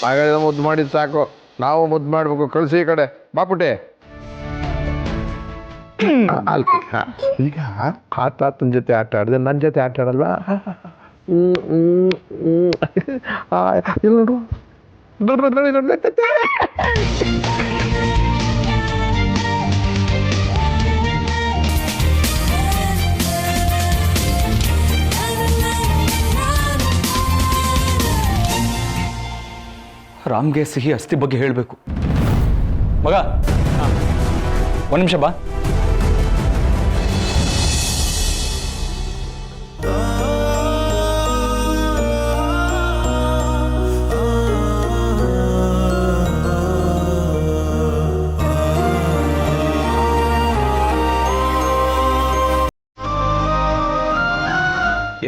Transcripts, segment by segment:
ಹಾಗಾದ್ರೆ ಮುದ್ದು ಮಾಡಿದ್ದು ಸಾಕು, ನಾವು ಮುದ್ದು ಮಾಡಬೇಕು. ಕಳಿಸಿ ಈ ಕಡೆ ಬಾಪುಟೆ. ಈಗ ತಾತನ ಜೊತೆ ಆಟ ಆಡಿದೆ, ನನ್ನ ಜೊತೆ ಆಟ ಆಡಲ್ವಾ? ಇಲ್ಲ ನೋಡು. ರಾಮ್ಗೆ ಸಿಹಿ ಅಸ್ಥಿ ಬಗ್ಗೆ ಹೇಳಬೇಕು. ಮಗ ಒಂದು ನಿಮಿಷ ಬಾ.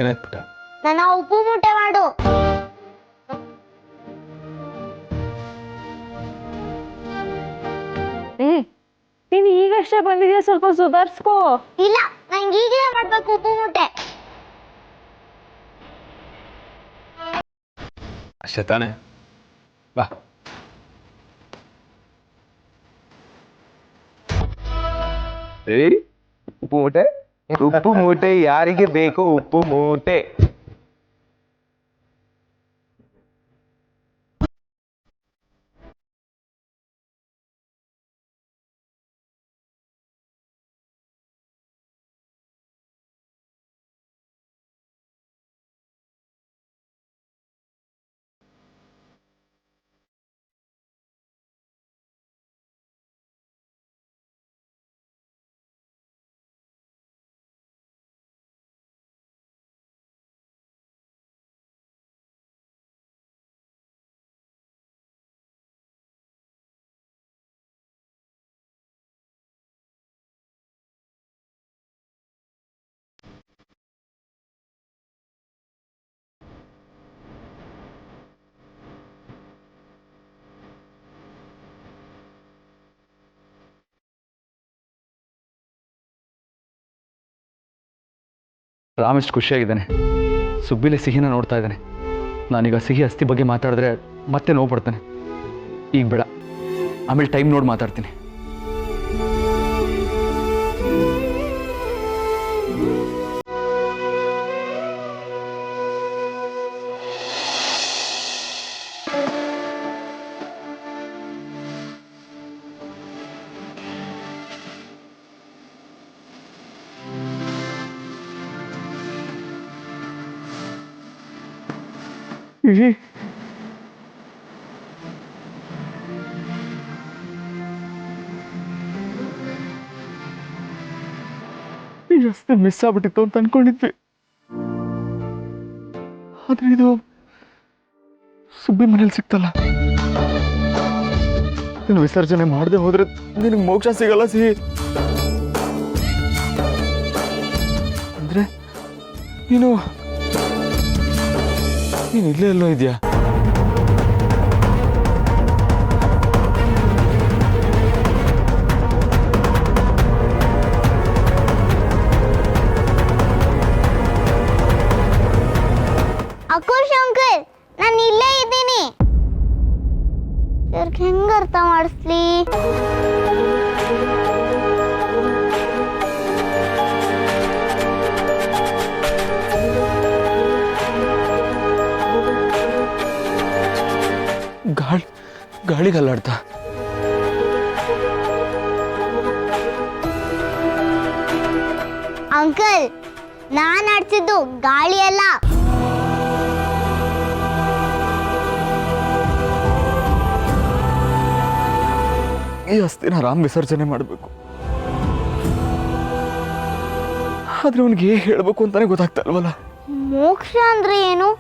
ಏನಾಯ್ತು ಪುಟ್ಟ? ನನ್ನ ಉಪ್ಪು ಮೂಟೆ ಮಾಡು. ನೀನ್ ಈಗಷ್ಟೇ ಬಂದಿದ್ಯಾ, ಸ್ವಲ್ಪ ಸುಧಾರಿಸ್ಕೋ. ಇಲ್ಲ, ನಂಗೆ ಈಗಲೇ ಮಾಡ್ಬೇಕು ಉಪ್ಪು ಮೂಟೆ. ಅಷ್ಟೇ ತಾನೆ, ಬಾ. ಉಪ್ಪು ಮೂಟೆ, ಉಪ್ಪು ಮೂಟೆ ಯಾರಿಗೆ ಬೇಕು? ಉಪ್ಪು ಮೂಟೆ. ರಾಮ್ ಎಷ್ಟು ಖುಷಿಯಾಗಿದ್ದಾನೆ, ಸುಬ್ಬಿಲೆ ಸಿಹಿನ ನೋಡ್ತಾ ಇದ್ದಾನೆ. ನಾನೀಗ ಸಿಹಿ ಅಸ್ಥಿ ಬಗ್ಗೆ ಮಾತಾಡಿದ್ರೆ ಮತ್ತೆ ನೋವು ಪಡ್ತಾನೆ. ಈಗ ಬೇಡ, ಆಮೇಲೆ ಟೈಮ್ ನೋಡಿ ಮಾತಾಡ್ತೀನಿ. ಈ ರಸ್ತೆ ಮಿಸ್ ಆಗ್ಬಿಟ್ಟಿತ್ತು ಅಂತ ಅನ್ಕೊಂಡಿದ್ವಿ, ಆದ್ರೆ ಇದು ಸುಬ್ಬಿ ಮನೇಲಿ ಸಿಕ್ತಲ್ಲ. ನೀನು ವಿಸರ್ಜನೆ ಮಾಡದೆ ಹೋದ್ರೆ ನಿನಗೆ ಮೋಕ್ಷ ಸಿಗಲ್ಲ ಸಿಹಿ. ಅಂದ್ರೆ ನೀನು ಇಲ್ಲೇ ಎಲ್ಲೋ ಇದೆಯಾ? ಆಕಾಶ್ ಅಂಕಲ್, ನಾನು ಇಲ್ಲೇ ಇದ್ದೀನಿ. ಇವ್ರಿಗೆ ಹೆಂಗ ಅರ್ಥ ಮಾಡಿಸ್ಲಿ? ಗಾಳಿಗಲ್ಲಾಡ್ತಾ ಅಂಕಲ್, ನಾನ್ ಆಡ್ಸಿದ್ದು ಗಾಳಿ ಅಲ್ಲ. ಈ ಅಸ್ಥಿನ ರಾಮ್ ವಿಸರ್ಜನೆ ಮಾಡಬೇಕು, ಆದ್ರೆ ಅವನಿಗೆ ಹೇಗೆ ಹೇಳಬೇಕು ಅಂತಾನೆ ಗೊತ್ತಾಗ್ತಾ ಇಲ್ವಲ್ಲ. ಮೋಕ್ಷ ಅಂದ್ರೆ ಏನು?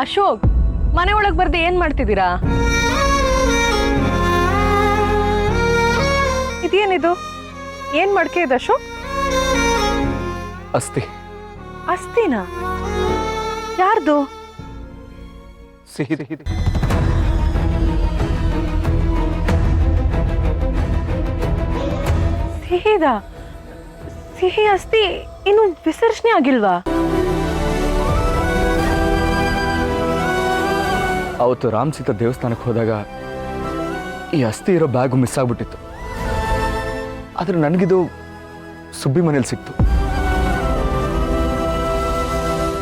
ಅಶೋಕ್, ಮನೆ ಒಳಗ್ ಬರ್ದೆ ಏನ್ ಮಾಡ್ತಿದ್ದೀರಾ? ಇದೇನಿದು? ಏನ್ ಮಡ್ಕೆ ಇದೆ ಅಶೋಕ್? ಅಸ್ಥಿ. ಅಸ್ಥಿನಾ? ಯಾರ್ದು? ಸಿಹಿ. ಸಿಹಿದ? ಸಿಹಿ ಅಸ್ಥಿ ಇನ್ನು ವಿಸರ್ಜನೆ ಆಗಿಲ್ವಾ? ಅವತ್ತು ರಾಮ್ ಸೀತಾ ದೇವಸ್ಥಾನಕ್ಕೆ ಹೋದಾಗ ಈ ಅಸ್ಥಿ ಇರೋ ಬ್ಯಾಗು ಮಿಸ್ ಆಗ್ಬಿಟ್ಟಿತ್ತು. ಆದರೆ ನನಗಿದು ಸುಬ್ಬಿ ಮನೇಲಿ ಸಿಕ್ತು.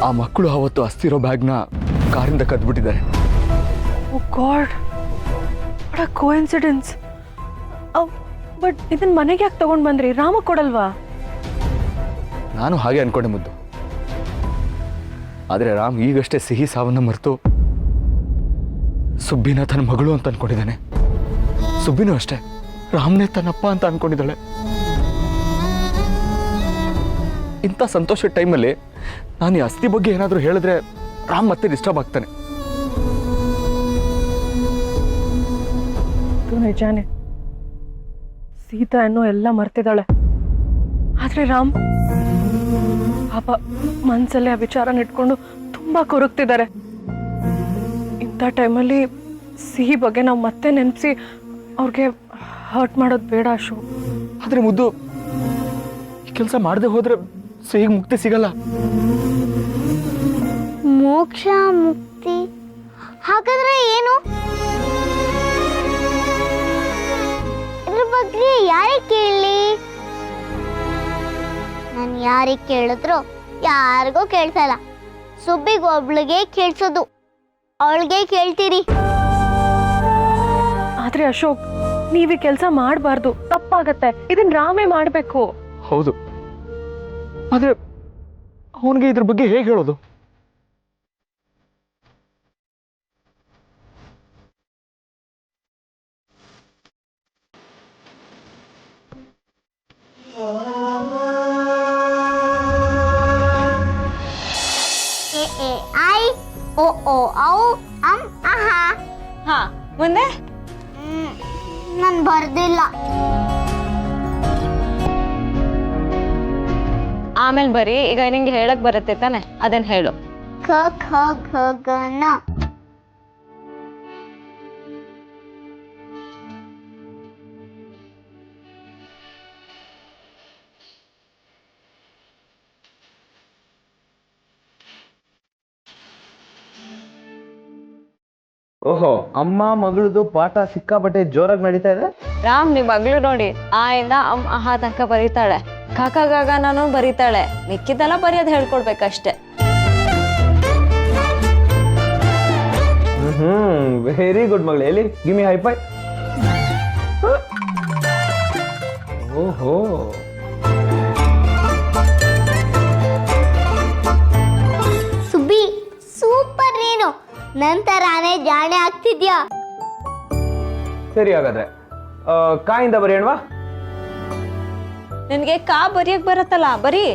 ಆ ಮಕ್ಕಳು ಅವತ್ತು ಅಸ್ಥಿ ಇರೋ ಬ್ಯಾಗ್ನ ಕಾರಿಂದ ಕದ್ಬಿಟ್ಟಿದ್ದಾರೆ. Oh god, what a coincidence. But ಇದನ್ನ ಮನೆಗೆ ಯಾಕೆ ತಗೊಂಡ್ ಬಂದ್ರಿ? ರಾಮ ಕೊಡಲ್ವಾ? ನಾನು ಹಾಗೆ ಅನ್ಕೊಂಡೆ ಮುದ್ದು. ಆದರೆ ರಾಮ್ ಈಗಷ್ಟೇ ಸಿಹಿ ಸಾವನ್ನ ಮರೆತು ಸುಬ್ಬಿನ ತನ್ನ ಮಗಳು ಅಂತ ಅನ್ಕೊಂಡಿದ್ದಾನೆ. ಸುಬ್ಬಿನೂ ಅಷ್ಟೇ ರಾಮ್ನೇ ತನ್ನಪ್ಪ ಅಂತ ಅನ್ಕೊಂಡಿದ್ದಾಳೆ. ಇಂಥ ಸಂತೋಷದ ಟೈಮಲ್ಲಿ ನಾನು ಈ ಅಸ್ಥಿ ಬಗ್ಗೆ ಏನಾದರೂ ಹೇಳಿದ್ರೆ ರಾಮ್ ಮತ್ತೆ ಡಿಸ್ಟರ್ಬ್ ಆಗ್ತಾನೆ. ನಿಜಾನೆ, ಸೀತಾ ಅನ್ನೋ ಎಲ್ಲ ಮರ್ತಿದ್ದಾಳೆ. ಆದ್ರೆ ರಾಮ್ ಪಾಪ ಮನ್ಸಲ್ಲೇ ಆ ವಿಚಾರನ ಇಟ್ಕೊಂಡು ತುಂಬಾ ಕೊರಗ್ತಿದ್ದಾರೆ. ಇಂಥ ಟೈಮಲ್ಲಿ ಸಿಹಿ ಬಗ್ಗೆ ನಾವು ಮತ್ತೆ ನೆನಪಿಸಿ ಅವ್ರಿಗೆ ಹರ್ಟ್ ಮಾಡೋದು ಬೇಡ ಅಶು. ಆದರೆ ಮುದ್ದು, ಈ ಕೆಲಸ ಮಾಡದೆ ಹೋದ್ರೆ ಸಿಹಿಗೆ ಮುಕ್ತಿ ಸಿಗಲ್ಲ. ಮೋಕ್ಷ ಮುಕ್ತಿ ಹಾಗಾದ್ರೆ ಏನು? ಇದ್ರ ಬಗ್ಗೆ ಯಾರಿಗೆ ಕೇಳಲಿ? ನಾನು ಯಾರಿಗೆ ಕೇಳಿದ್ರು ಯಾರಿಗೂ ಕೇಳ್ಸಲ್ಲ. ಸುಬ್ಬಿಗೆ ಒಬ್ಳಿಗೆ ಕೇಳ್ಸೋದು, ಅವಳಿಗೆ ಕೇಳ್ತೀರಿ. ಆದ್ರೆ ಅಶೋಕ್, ನೀವೀ ಕೆಲಸ ಮಾಡಬಾರ್ದು, ತಪ್ಪಾಗತ್ತೆ. ಇದನ್ನ ರಾಮೇ ಮಾಡ್ಬೇಕು. ಹೌದು, ಆದರೆ ಅವನಿಗೆ ಇದ್ರ ಬಗ್ಗೆ ಹೇಗೆ ಹೇಳೋದು? ಎ ಐ ಓ ಓ ಔ ಅಂ ಆಹಾ. ಹಾ, ಮುಂದೆ ನಾನು ಬರ್ದಿಲ್ಲ. ಆಮೇಲೆ ಬರೀ. ಈಗ ನಿಂಗೆ ಹೇಳಕ್ ಬರುತ್ತೆ ತಾನೆ, ಅದನ್ನ ಹೇಳು. ಕ ಖ ಗ ಗ ನ. ಓಹೋ, ಅಮ್ಮ ಮಗಳದು ಪಾಠ ಸಿಕ್ಕಾಪಟ್ಟೆ ಜೋರಾಗಿ ನಡೀತಾ ಇದೆ. ರಾಮ್ ನಿಮ್ ಮಗಳು ನೋಡಿ ಆ ಇಂದ ಆಹಾ ತನಕ ಬರೀತಾಳೆ, ಕಾಕ ಗಾಗ ನಾನು ಬರೀತಾಳೆ. ಮಿಕ್ಕಿದ್ದೆಲ್ಲ ಬರೆಯೋದು ಹೇಳ್ಕೊಡ್ಬೇಕಷ್ಟೆ. ವೆರಿ ಗುಡ್ ಮಗಳು. ಎಲ್ಲಿ ಗಿಮಿ ಹೈಫೈ. ಓಹೋ, ಸುಬ್ಬಿ ಸೂಪರ್. ನೀನು ನಂತರಾನೇ ಜಾಣೆ ಆಗ್ತಿದ್ಯಾ. ಸರಿ ಹಾಗಾದ್ರೆ ಕಾಯಿಂದ ಬರೆಯೋಣವಾ? ನಿನ್ಗೆ ಕಾ ಬರಿಯಕ್ ಬರತ್ತಲ್ಲ, ಬರೀ.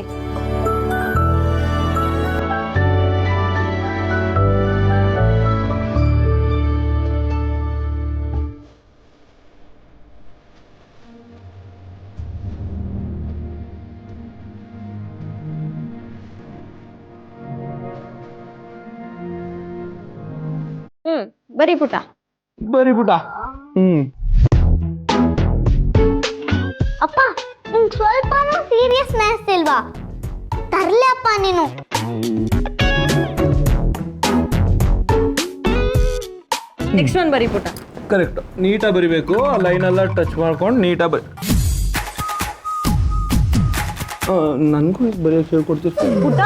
ಬರೀ ಪುಟ. ಬರಿ ಪುಟ. ಅಪ್ಪ, ನಿಂಗೆ ಸ್ವಲ್ಪನೂ ಸೀರಿಯಸ್ನೆಸ್ ಇಲ್ವಾ? ತರ್ಲೆ ಅಪ್ಪ ನೀನು. ನೆಕ್ಸ್ಟ್ ಒನ್ ಬರೀ ಪುಟ. ಕರೆಕ್ಟ್, ನೀಟಾಗಿ ಬರಿಬೇಕು. ಲೈನ್ ಎಲ್ಲ ಟಚ್ ಮಾಡ್ಕೊಂಡು ನೀಟಾಗಿ ಬರಿ. ನನಗೂ ಬರೆಯೋಕೆ ಹೇಳ್ಕೊಡ್ತೀವಿ ಪುಟ,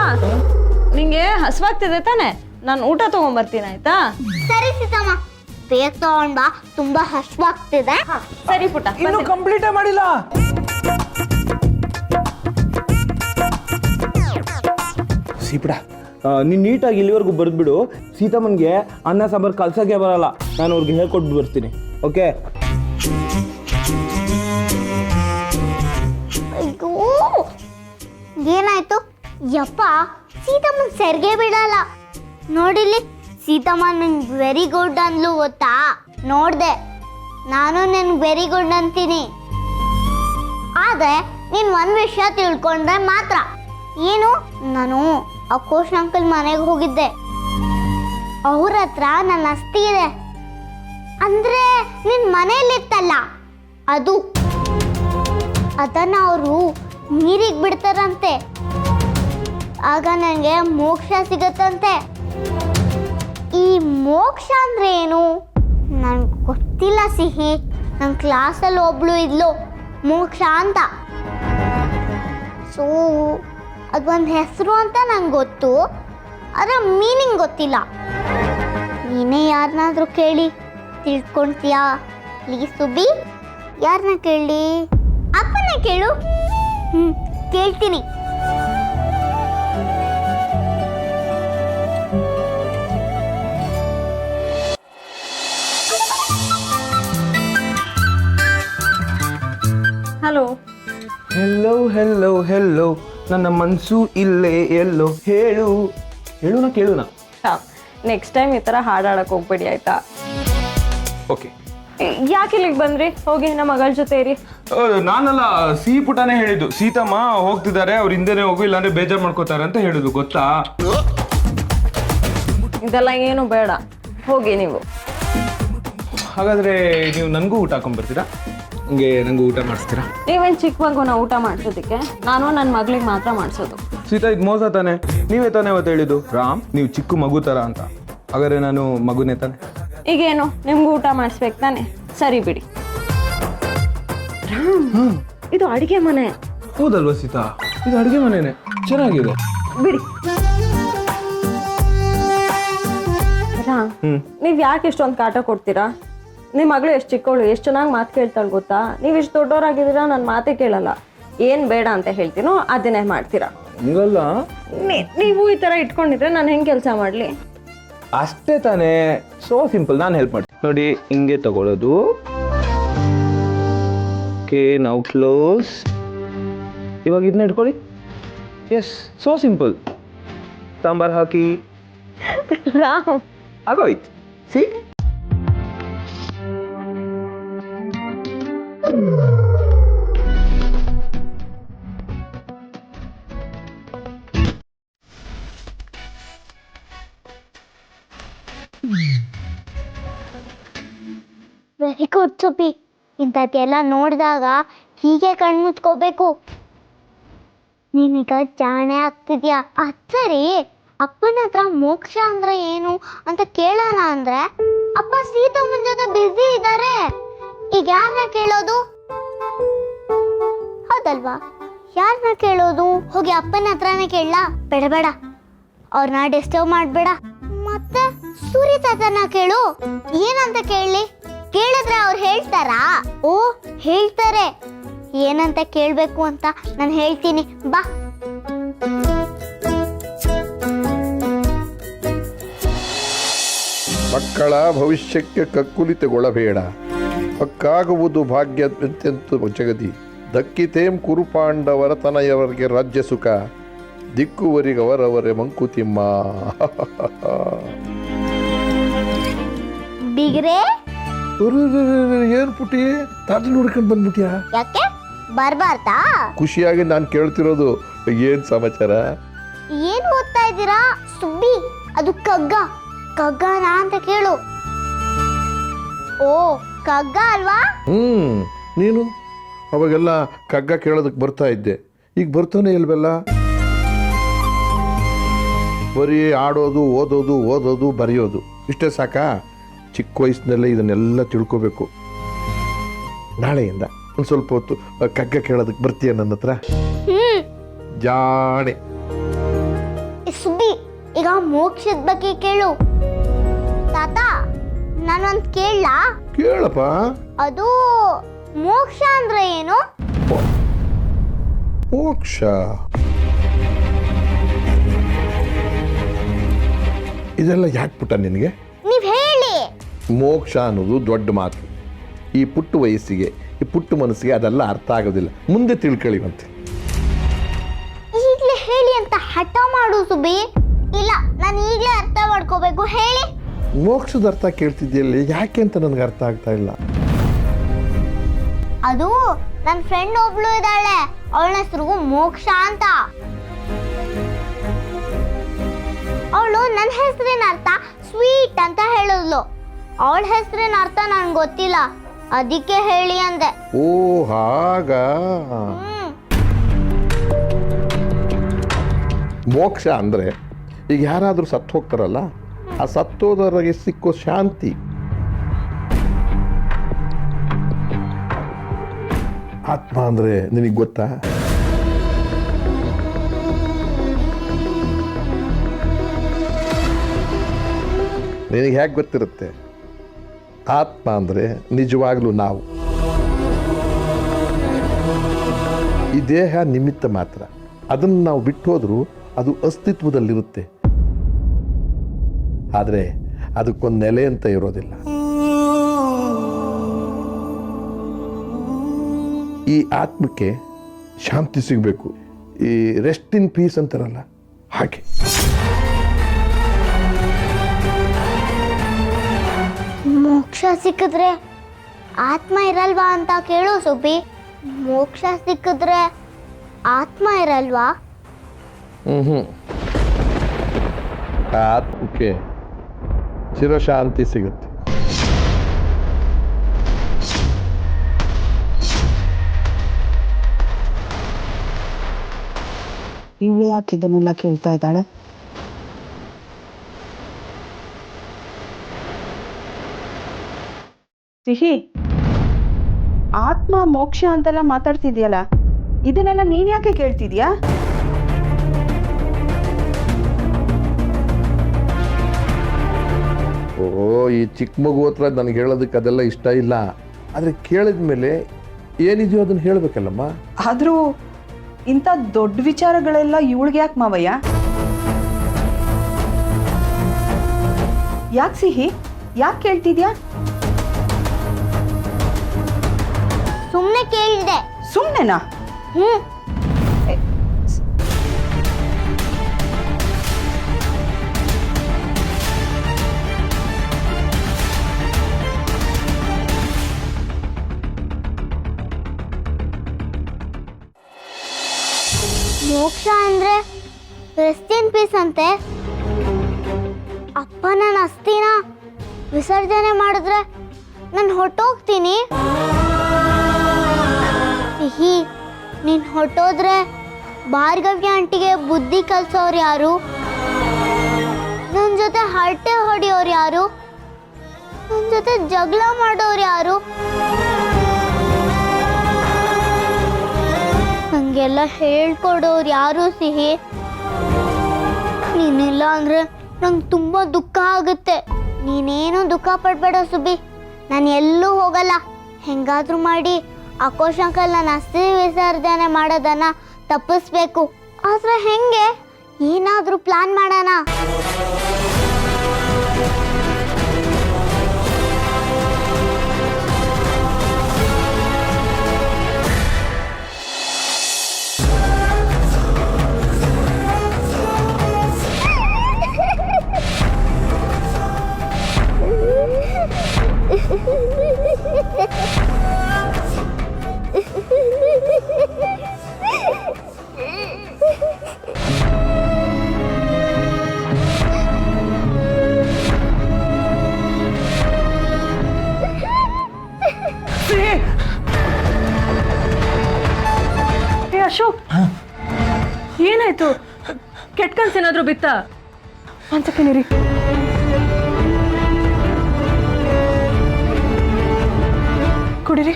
ನಿಂಗೆ ಹಸುವಾಗ್ತಿದೆ ತಾನೆ? ನಾನು ಊಟ ತಗೊಂಡ್ಬರ್ತೀನಿ, ಆಯ್ತಾ? ಸರಿ ಸೀತಮ್ಮ, ಬೇಗ ತಗೊಂಡ್ ಬಾ, ತುಂಬಾ ಹಶ್ವಾಗ್ತಿದೆ. ಸರಿ ಪುಟ. ಇನ್ನು ಕಂಪ್ಲೀಟೇ ಮಾಡಿಲ್ಲ. ಸೀಪುಟ, ನೀನು ನೀಟಾಗಿ ಇಲ್ಲಿವರೆಗೂ ಬರೆದ್ಬಿಡು. ಸೀತಮ್ಮನಿಗೆ ಅನ್ನ ಸಾಂಬಾರು ಕಲ್ಸೋಕೆ ಬರಲ್ಲ, ನಾನು ಅವ್ರಿಗೆ ಹೇಳ್ಕೊಟ್ಟು ಬರ್ತೀನಿ. ಓಕೆ? ಅಯ್ಯೋ, ಏನಾಯ್ತು? ಯಪ್ಪ, ಸೀತಮ್ಮನ್ ಸೆರ್ಗೆ ಬಿಡಲ್ಲ. ನೋಡಿಲಿ, ಸೀತಮ್ಮ ನನ್ಗೆ ವೆರಿ ಗುಡ್ ಅಂದ್ಲು ಗೊತ್ತಾ? ನೋಡ್ದೆ, ನಾನು ನನ್ಗೆ ವೆರಿ ಗುಡ್ ಅಂತೀನಿ. ಆದ್ರೆ ನೀನ್ ಒಂದ್ ವಿಷಯ ತಿಳ್ಕೊಂಡ್ರೆ ಮಾತ್ರ. ಏನು? ನಾನು ಅಕೋಶ್ ಅಂಕಲ್ ಮನೆಗೆ ಹೋಗಿದ್ದೆ. ಅವ್ರ ಹತ್ರ ನನ್ನ ಅಸ್ತಿ ಇದೆ. ಅಂದ್ರೆ ನಿನ್ ಮನೇಲಿತ್ತಲ್ಲ ಅದು, ಅದನ್ನ ಅವರು ನೀರಿಗೆ ಬಿಡ್ತಾರಂತೆ. ಆಗ ನನಗೆ ಮೋಕ್ಷ ಸಿಗತ್ತಂತೆ. ಈ ಮೋಕ್ಷ ಅಂದ್ರೆ ಏನು ನನ್ಗೆ ಗೊತ್ತಿಲ್ಲ ಸಿಹಿ. ನನ್ನ ಕ್ಲಾಸಲ್ಲಿ ಒಬ್ಳು ಇದ್ಲು ಮೋಕ್ಷ ಅಂತ. ಸೊ ಅದೊಂದು ಹೆಸರು ಅಂತ ನಂಗೆ ಗೊತ್ತು, ಅದರ ಮೀನಿಂಗ್ ಗೊತ್ತಿಲ್ಲ. ನೀನೇ ಯಾರನ್ನಾದ್ರೂ ಕೇಳಿ ತಿಳ್ಕೊಳ್ತೀಯಾ ಪ್ಲೀಸ್ ಸುಬ್ಬಿ? ಯಾರನ್ನ ಕೇಳಿ? ಅಪ್ಪನ ಕೇಳು. ಕೇಳ್ತೀನಿ. ಹಲೋ. ಹೆಲ್ಲೋ ಹೆಲ್ಲೋ ಹೆಲ್ಲೋ, ನನ್ನ ಮನಸ್ಸು ಇಲ್ಲೇ ಎಲ್ಲೋ, ಹೇಳು ಹೇಳುನ ಕೇಳುನ. ನೆಕ್ಸ್ಟ್ ಟೈಮ್ ಈ ಥರ ಹಾಡಾಡಕ್ಕೆ ಹೋಗ್ಬೇಡಿ ಆಯ್ತಾ? ಓಕೆ. ಯಾಕೆ ಇಲ್ಲಿಗೆ ಬಂದ್ರಿ? ಹೋಗಿ ನಮ್ಮ ಮಗಳ ಜೊತೆ ಇರಿ. ನಾನಲ್ಲ, ಸಿಹಿ ಪುಟನೇ ಹೇಳಿದ್ದು. ಸೀತಮ್ಮ ಹೋಗ್ತಿದ್ದಾರೆ, ಅವ್ರ ಹಿಂದೆನೇ ಹೋಗು, ಇಲ್ಲಾಂದ್ರೆ ಬೇಜಾರು ಮಾಡ್ಕೋತಾರೆ ಅಂತ ಹೇಳಿದ್ದು, ಗೊತ್ತಾ? ಇದೆಲ್ಲ ಏನು ಬೇಡ, ಹೋಗಿ ನೀವು. ಹಾಗಾದ್ರೆ ನೀವು ನನಗೂ ಊಟ ಹಾಕೊಂಡ್ಬರ್ತೀರಾ? ಹಂಗೆ ನನಗೂ ಊಟ ಮಾಡಿಸ್ತೀರಾ? ನೀವೇನು ಚಿಕ್ಕ ಮಗುನ ಊಟ ಮಾಡಿಸೋದಕ್ಕೆ? ನಾನು ನನ್ನ ಮಗಳಿಗೆ ಮಾತ್ರ ಮಾಡಿಸೋದು. ಸೀತಾ, ಇದು ಮೋಸ ತಾನೆ? ನೀವೇ ತಾನೇ ಅವತ್ತು ಹೇಳಿದ್ದು ರಾಮ್ ನೀವು ಚಿಕ್ಕ ಮಗು ಥರ ಅಂತ. ಹಾಗಾದ್ರೆ ನಾನು ಮಗುನೇ ತಾನೆ? ಈಗೇನು ನಿಮ್ಗೂ ಊಟ ಮಾಡಿಸ್ಬೇಕು ತಾನೆ? ಸರಿ ಬಿಡಿ. ರಾಮ್, ಇದು ಅಡಿಗೆ ಮನೆ. ಹೌದಲ್ವಾ ಸೀತಾ? ಇದು ಅಡುಗೆ ಮನೆನೇ, ಚೆನ್ನಾಗಿದೆ ಬಿಡಿ. ರಾಮ್, ನೀವ್ ಯಾಕೆ ಇಷ್ಟೊಂದು ಕಾಟ ಕೊಡ್ತೀರಾ? ನಿಮ್ಮ ಮಗಳು ಎಷ್ಟು ಚಿಕ್ಕವಳು, ಎಷ್ಟು ಚೆನ್ನಾಗಿ ಮಾತು ಕೇಳ್ತಾಳೆ ಗೊತ್ತಾ? ನೀವು ಇಷ್ಟು ದೊಡ್ಡವರಾಗಿದ್ದೀರಾ, ನನ್ನ ಮಾತೇ ಕೇಳಲ್ಲ. ಏನ್ ಬೇಡ ಅಂತ ಹೇಳ್ತೀನೋ ಅದನ್ನೇ ಮಾಡ್ತೀರಾ. ಹಂಗಲ್ಲ, ನೀವು ಈ ತರ ಇಟ್ಕೊಂಡಿದ್ರೆ ನಾನು ಹೆಂಗ್ ಕೆಲಸ ಮಾಡ್ಲಿ? ಅಷ್ಟೇ ತಾನೇ, ಸೋ ಸಿಂಪಲ್. ನಾನು ಹೆಲ್ಪ್ ಮಾಡ್ತೀನಿ ನೋಡಿ. ಹಿಂಗೆ ತಗೊಳ್ಳೋದು. Okay, now close. ಇವಾಗ ಇದನ್ನ ಇಟ್ಕೊಳ್ಳಿ. Yes, so simple. ಸಾಂಬಾರ್ ಹಾಕಿ ರಾಮ್, ಆಗೋಯ್ತು. See, very good Subbi. ಇಂಥದ್ದೆಲ್ಲ ನೋಡಿದಾಗ ಹೀಗೆ ಕಣ್ಮುಚ್ಕೋಬೇಕು. ನೀನೀಗ ಜಾಣೆ ಆಗ್ತಿದ್ಯಾ. ಅದ್ ಸರಿ, ಅಪ್ಪನ ಹತ್ರ ಮೋಕ್ಷ ಅಂದ್ರೆ ಏನು ಅಂತ ಕೇಳೋಣ ಅಂದ್ರೆ ಅಪ್ಪ ಸೀತಮ್ಮನ ಜೊತೆ ಬ್ಯುಸಿ ಇದ್ದಾರೆ. ಈಗ ಯಾರನ್ನ ಕೇಳೋದು? ಹೌದಲ್ವಾ? ಯಾರನ್ನ ಕೇಳೋದು? ಹೋಗಿ ಅಪ್ಪನ ಹತ್ರನೇ ಕೇಳಲಾ? ಬೇಡ ಬೇಡ, ಅವ್ರನ್ನ ಡಿಸ್ಟರ್ಬ್ ಮಾಡ್ಬೇಡ. ಮತ್ತೆ ಸೂರ್ಯ ತಾತನ ಕೇಳು. ಏನಂತ ಕೇಳಲಿ? ಕೇಳಿದ್ರೆ ಅವ್ರು ಹೇಳ್ತಾರಾ? ಓ, ಹೇಳ್ತಾರೆ. ಏನಂತ ಕೇಳ್ಬೇಕು ಅಂತ ನಾನು ಹೇಳ್ತೀನಿ, ಬಾ. ಮಕ್ಕಳ ಭವಿಷ್ಯಕ್ಕೆ ಕಕ್ಕುಲಿತಗೊಳ್ಳಬೇಡ. ಹಕ್ಕಾಗುವುದು ಭಾಗ್ಯಂತೆಂತು ಜಗದಿ. ದಕ್ಕಿತೇಂ ಕುರುಪಾಂಡವರ ತನಯವರಿಗೆ ರಾಜ್ಯ ಸುಖ. ದಿಕ್ಕುವರಿಗವರವರೇ ಮಂಕುತಿಮ್ಮ. ಬಿಗ್ರೆ, ಏನ್ ಪುಟಿ ತಾತ ನೋಡ್ಕೊಂಡು ಬಂದ್ಬಿಟ್ಯಾ? ಯಾಕೆ ಬರ್ಬಾರ್ದಾ? ಖುಷಿಯಾಗಿ ನಾನು ಕೇಳ್ತಿರೋದು. ಏನ್ ಸಮಾಚಾರ? ಏನ್ ಓದ್ತಾ ಇದ್ದೀರಾ? ಸುಬ್ಬಿ, ಅದು ಕಗ್ಗ. ಕಗ್ಗನಾ ಅಂತ ಕೇಳು. ಓ, ಕಗ್ಗ ಅಲ್ವಾ? ನೀನು ಅವಾಗೆಲ್ಲ ಕಗ್ಗ ಕೇಳೋದಕ್ಕೆ ಬರ್ತಾ ಇದ್ದೆ, ಈಗ ಬರ್ತಾನೆ ಇಲ್ವಲ್ಲ. ಬರೀ ಆಡೋದು, ಓದೋದು, ಓದೋದು, ಬರೆಯೋದು, ಇಷ್ಟೇ ಸಾಕಾ? ಚಿಕ್ಕ ವಯಸ್ಸಿನಲ್ಲೇ ಇದನ್ನೆಲ್ಲ ತಿಳ್ಕೋಬೇಕು. ನಾಳೆಯಿಂದ ಒಂದು ಸ್ವಲ್ಪ ಹೊತ್ತು ಕಗ್ಗ ಕೇಳೋದಕ್ಕೆ ಬರ್ತೀಯ ನನ್ನ ಹತ್ರ? ಜಾಣೆ. ಸುಬ್ಬಿ, ಈಗ ಮೋಕ್ಷದ ಬಗ್ಗೆ ಕೇಳು. ತಾತ, ನಾನೊಂದು ಕೇಳಲಾ? ಕೇಳಪ್ಪ. ಅದು ಮೋಕ್ಷ ಅಂದ್ರೆ ಏನು? ಮೋಕ್ಷ ಇದೆಲ್ಲ ಯಾಕೆ ಪುಟ್ಟ ನಿನಗೆ? ನೀವ್ ಹೇಳಿ. ಮೋಕ್ಷ ಅನ್ನೋದು ದೊಡ್ಡ ಮಾತು. ಈ ಪುಟ್ಟ ವಯಸ್ಸಿಗೆ, ಈ ಪುಟ್ಟ ಮನಸ್ಸಿಗೆ ಅದೆಲ್ಲ ಅರ್ಥ ಆಗೋದಿಲ್ಲ. ಮುಂದೆ ತಿಳ್ಕೊಳ್ಳಿವಂತೆ. ಈಗಲೇ ಹೇಳಿ ಅಂತ ಹಠ ಮಾಡು ಸುಬ್ಬಿ. ಇಲ್ಲ, ನಾನು ಈಗಲೇ ಅರ್ಥ ಮಾಡ್ಕೋಬೇಕು. ಹೇಳಿ. ಮೋಕ್ಷದ ಅರ್ಥ ಕೇಳ್ತಿದ್ಯಲ್ಲಿ ಯಾಕೆ ಅಂತ ನನಗೆ ಅರ್ಥ ಆಗ್ತಾ ಇಲ್ಲ. ಅದು ನನ್ನ ಫ್ರೆಂಡ್ ಒಬ್ಳು ಇದ್ದಾಳೆ, ಅವಳ ಹೆಸರು ಮೋಕ್ಷ ಅಂತ. ಅವಳು ನನ್ನ ಹೆಸರಿನ ಅರ್ಥ ಸ್ವೀಟ್ ಅಂತ ಹೇಳಿದ್ಲು. ಅವಳ ಹೆಸರಿನ ಅರ್ಥ ನನ್ಗೆ ಗೊತ್ತಿಲ್ಲ, ಅದಕ್ಕೆ ಹೇಳಿ ಅಂದೆ. ಓ, ಹಾಗ. ಮೋಕ್ಷ ಅಂದರೆ ಈಗ ಯಾರಾದರೂ ಸತ್ತು ಹೋಗ್ತಾರಲ್ಲ, ಆ ಸತ್ತೋದವರಿಗೆ ಸಿಕ್ಕೋ ಶಾಂತಿ. ಆತ್ಮ ಅಂದರೆ ನಿನಗೆ ಗೊತ್ತಾ? ನಿನಗೆ ಹೇಗೆ ಗೊತ್ತಿರುತ್ತೆ? ಆತ್ಮ ಅಂದರೆ ನಿಜವಾಗ್ಲೂ ನಾವು. ಈ ದೇಹ ನಿಮಿತ್ತ ಮಾತ್ರ. ಅದನ್ನು ನಾವು ಬಿಟ್ಟು ಹೋದರೂ ಅದು ಅಸ್ತಿತ್ವದಲ್ಲಿರುತ್ತೆ. ಆದರೆ ಅದಕ್ಕೊಂದು ನೆಲೆ ಅಂತ ಇರೋದಿಲ್ಲ. ಈ ಆತ್ಮಕ್ಕೆ ಶಾಂತಿ ಸಿಗಬೇಕು. ಈ ರೆಸ್ಟ್ ಇನ್ ಪೀಸ್ ಅಂತಾರಲ್ಲ ಹಾಗೆ. ಮೋಕ್ಷ ಸಿಕ್ಕಿದ್ರೆ ಆತ್ಮ ಇರಲ್ವಾ ಅಂತ ಕೇಳು ಸುಬ್ಬಿ. ಮೋಕ್ಷ ಸಿಕ್ಕಿದ್ರೆ ಆತ್ಮ ಇರಲ್ವಾ? ಆತ್ಮಕ್ಕೆ ಚಿರಶಾಂತಿ ಸಿಗುತ್ತೆ. ಇವಳು ಯಾಕೆ ಇದನ್ನೆಲ್ಲ ಕೇಳ್ತಾ ಇದ್ದಾಳೆ? ಸಿಹಿ, ಆತ್ಮ ಮೋಕ್ಷ ಅಂತೆಲ್ಲ ಮಾತಾಡ್ತಿದ್ಯಲ್ಲ, ಇದನ್ನೆಲ್ಲ ನೀನ್ ಯಾಕೆ ಕೇಳ್ತಿದ್ಯಾ? ಓ, ಈ ಚಿಕ್ಕ ಮಗು ಹತ್ರ ನನಗೆ ಹೇಳೋದಕ್ಕೆ ಅದೆಲ್ಲ ಇಷ್ಟ ಇಲ್ಲ. ಆದರೆ ಕೇಳಿದ ಮೇಲೆ ಏನಿದೆಯೋ ಅದನ್ನು ಹೇಳಬೇಕಲ್ಲಮ್ಮ. ಆದ್ರೂ ಇಂಥ ದೊಡ್ಡ ವಿಚಾರಗಳೆಲ್ಲ ಇವಳಿಗೆ ಯಾಕೆ ಮಾವಯ್ಯ? ಯಾಕೆ ಸಿಹಿ, ಯಾಕೆ ಕೇಳ್ತಿದ್ಯಾ? ಸುಮ್ಮನೆ ಕೇಳಿದೆ. ಸುಮ್ಮನೆನಾ? ಮೋಕ್ಷ ಅಂದ್ರೆ ರೆಸ್ಟ್ ಇನ್ ಪೀಸ್ ಅಂತೆ. ಅಪ್ಪ ನನ್ನ ಅಸ್ಥಿನ ವಿಸರ್ಜನೆ ಮಾಡಿದ್ರೆ ನಾನು ಹೊಟ್ಟೋಗ್ತೀನಿ. ಸಿಹಿ, ನೀನ್ ಹೊಟ್ಟೋದ್ರೆ ಭಾರ್ಗವಿ ಆಂಟಿಗೆ ಬುದ್ಧಿ ಕಲ್ಸೋರು ಯಾರು? ನನ್ನ ಜೊತೆ ಹರಟೆ ಹೊಡೆಯೋರು ಯಾರು? ನನ್ನ ಜೊತೆ ಜಗಳ ಮಾಡೋರು ಯಾರು? ನಂಗೆಲ್ಲ ಹೇಳ್ಕೊಡೋರು ಯಾರು ಸಿಹಿ? ನೀನಿಲ್ಲ ಅಂದ್ರೆ ನಂಗೆ ತುಂಬ ದುಃಖ ಆಗುತ್ತೆ. ನೀನೇನು ದುಃಖ ಪಡ್ಬೇಡ ಸುಬ್ಬಿ, ನಾನು ಎಲ್ಲೂ ಹೋಗಲ್ಲ. ಹೆಂಗಾದ್ರೂ ಮಾಡಿ ಆಕೋಶ್ ಅಂಕಲ್ ನನ್ನ ಅಸ್ಥಿ ವಿಸರ್ಜನೆ ಮಾಡೋದನ್ನ ತಪ್ಪಿಸ್ಬೇಕು. ಆದ್ರೆ ಹೆಂಗೆ? ಏನಾದ್ರೂ ಪ್ಲಾನ್ ಮಾಡೋಣ. ಅಶೋಕ್, ಏನಾಯ್ತು? ಕೆಟ್ಟ ಕನ್ಸೇನಾದ್ರೂ ಬಿತ್ತ? ಒಂದ್ ಸೆಕೆಂಡ್ ಇರಿ. ಕುಡಿರಿ.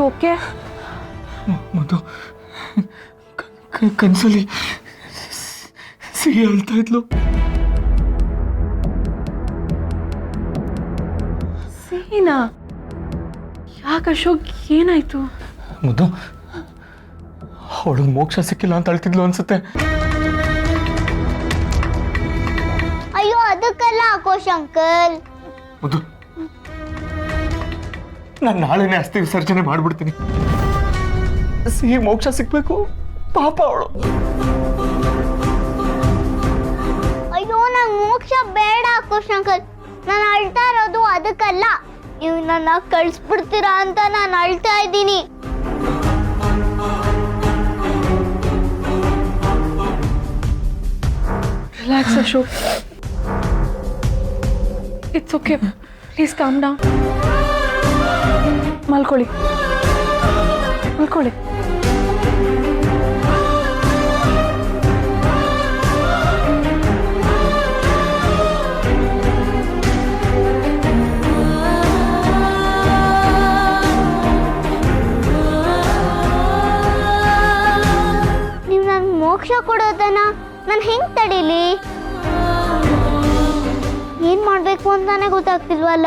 ಓಕೆ, ಮತ್ತು ಕನ್ಸಲ್ಲಿ ಸಿಹಿ ಅಳ್ತಾ ಇದ್ಲು. ಸಿಹಿನಾ? ಯಾಕೆ ಅಶೋಕ್, ಏನಾಯ್ತು? ಮುದ್ದು, ಅವಳಿಗೆ ಮೋಕ್ಷ ಸಿಕ್ಕಿಲ್ಲ ಅಂತ ಅಳ್ತಿದ್ಲು ಅನ್ಸುತ್ತೆ. ಅಯ್ಯೋ, ಅದಕ್ಕಲ್ಲ ಆಕೋಶ್ ಅಂಕಲ್. ಮುದ್ದು, ನಾನು ನಾಳೆನೇ ಅಸ್ಥಿ ವಿಸರ್ಜನೆ ಮಾಡ್ಬಿಡ್ತೀನಿ. ಸಿಹಿ ಮೋಕ್ಷ ಸಿಕ್ಬೇಕು, ಪಾಪ ಅವಳು. ಅಯ್ಯೋ, ನಂಗೆ ಮೋಕ್ಷ ಬೇಡ ಆಕೋಶ್ ಅಂಕಲ್. ನಾನು ಅಳ್ತಾ ಇರೋದು ಅದಕ್ಕಲ್ಲ. ನೀವು ನನ್ನ ಕಳಿಸ್ಬಿಡ್ತೀರಾ ಅಂತ ನಾನು ಅಳ್ತಾ ಇದ್ದೀನಿ. Relax Ashok, it's okay. Please calm down. ಮಲ್ಕೊಳ್ಳಿ. ಮಲ್ಕೊಳ್ಳಿ. ನೀವು ನನ್ಗೆ ಮೋಕ್ಷ ಕೊಡೋದನ್ನ ನಾನು ಹೆಂಗ್ ತಡೀಲಿ? ಏನ್ ಮಾಡ್ಬೇಕು ಅಂತಾನೆ ಗೊತ್ತಾಗ್ತಿಲ್ವಲ್ಲ.